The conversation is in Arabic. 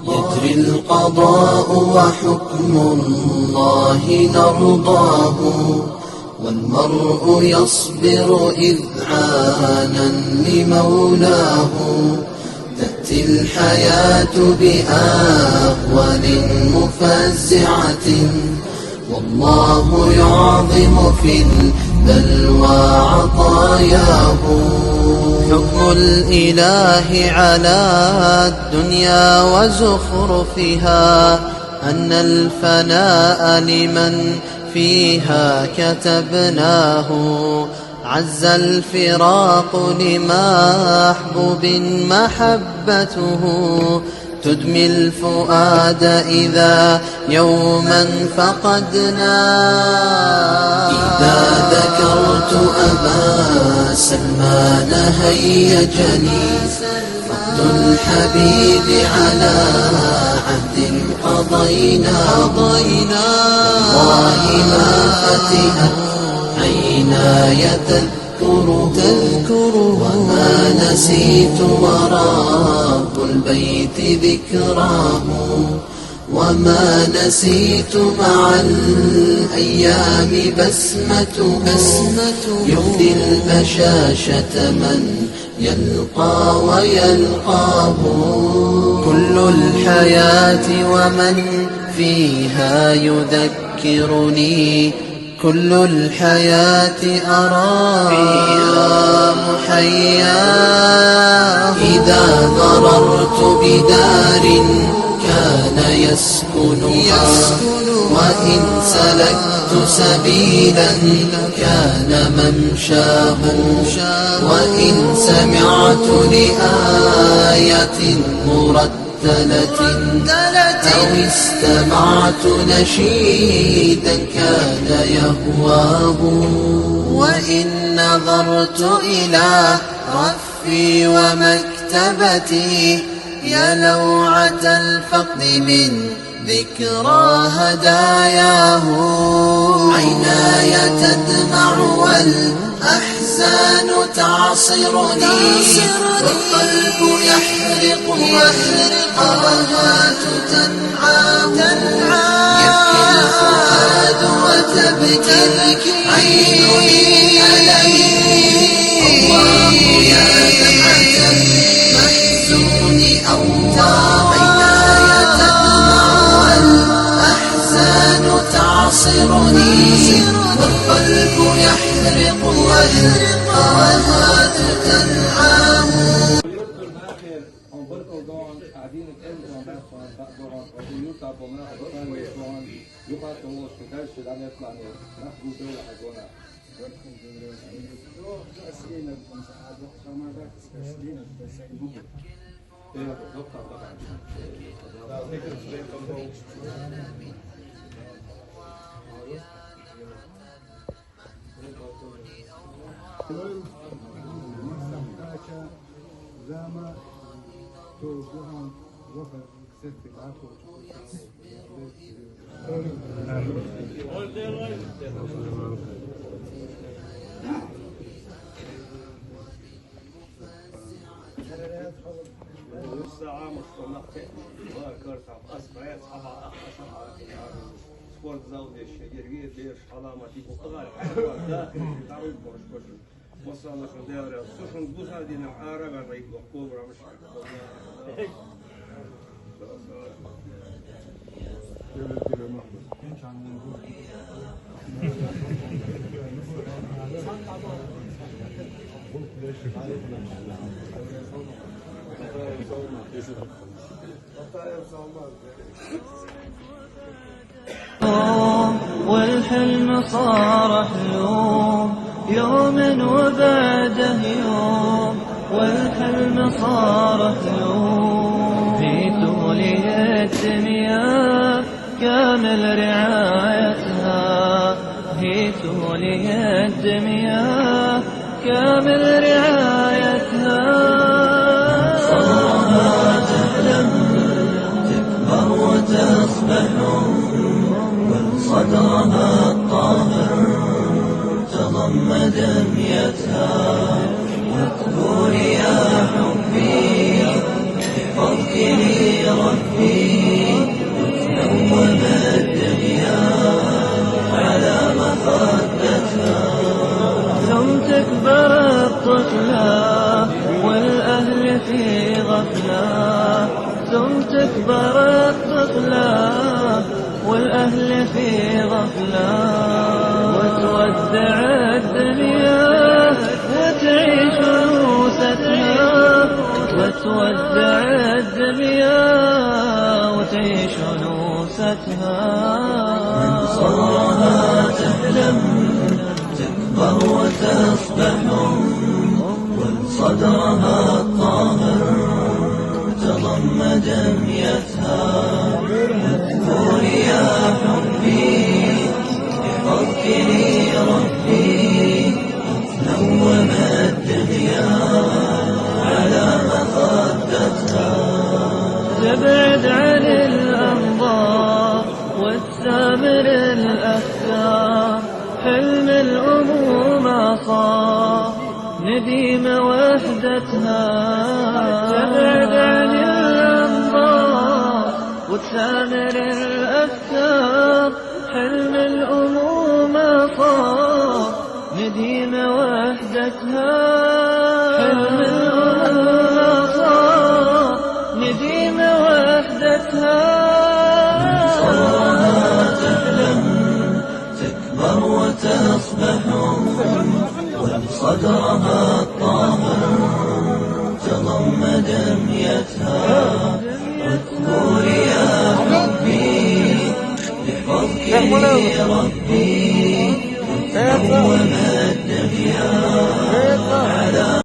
يجري القضاء وحكم الله نرضاه، والمرء يصبر إذعانا لمولاه. تأتي الحياة بأهوال مفزعة، والله يعظم في البلوى عطاياه. حكم الإله على الدنيا وزخرفها، أن الفناء لمن فيها كتبناه. عز الفراق لمحبوب محبته، تدمي الفؤاد إذا يوما فقدناه. إذا ذكرت أبا سلمان هيجني فقد الحبيب على عهد قضينا. والله ما فتئت عيناي تذكره، وما نسيت ورب البيت ذكراه. وما نسيت مع الأيام بسمته، يفدي البشاشة من يلقى ويلقاه. كل الحياة ومن فيها يذكرني، كل الحياة أرى فيها محياه. إذا مررت بدار كان يسكنها، وإن سلكت سبيلا كان ممشاه. وإن سمعت لآية مرتلة أو استمعت نشيدا كان يهواه. وإن نظرت إلى رفي ومكتبتي، يا لوعة الفقد من ذكرى هداياه. عيناي تدمع والأحزان تعصرني، والقلب يحرق والقرهات تنعاه. يبكي الفؤاد وتبكي العين عليه. الله يا دمعة المحزون أواه. عيناي تدمع والأحزان تعصرني، والقلب يحرق والقرهات تنعاه. قاعدين نتقابل مع بعض ويوقع بمناخ الثاني يقع تموت في كاش الآن يطلع ناخذ دولة حقونا. أسئلة المساعد وما ذاك أسئلة التسعيد. إيه بالضبط طبعا. زما توجههم وفد ست العفو. الساعة مصطلحة وكرت أصبعت صباح سبورت زاوية الشجرية ليش حلامة تيجو أغار حلوة داخل في تعرض مش وصلنا في الدورة سوشن بوسا دينا عرب الرئيس وقوبرا مش والحلم صار حلوم يوم وبعده يوم، والحلم صار حلوم في طول الدنيا كامل رعايتها. في طول الدنيا كامل رعايتها. صدرها تحلم تكبر وتصبح، صدرها الطاهر تضم دميتها. وتقول يا حبي غفلة ثم تكبر الطفلة والأهل في غفلة وتودع الدنيا وتعيش أنوستها وتودع الدنيا وتعيش أنوستها من صغرها تحلم تكبر وتصبح ومن صدرها الطاهر تضم دميتها اذكر يا حبي احفظك لي ربي نوم الدنيا على مخدتها تبعد عن الأنظار وتسامر الأفكار حلم الأمومة صار نديم وحدتها تبعد عن الأنظار وتسامر الأفكار حلم الأمومة صار نديم وحدتها حلم الأمومة صار نديم وحدتها صارها تحلم تكبر وتصبح ومن صدرها الطاهر تضم دميتها واذكر يا حبي احفظك لي ربي نوم الدنيا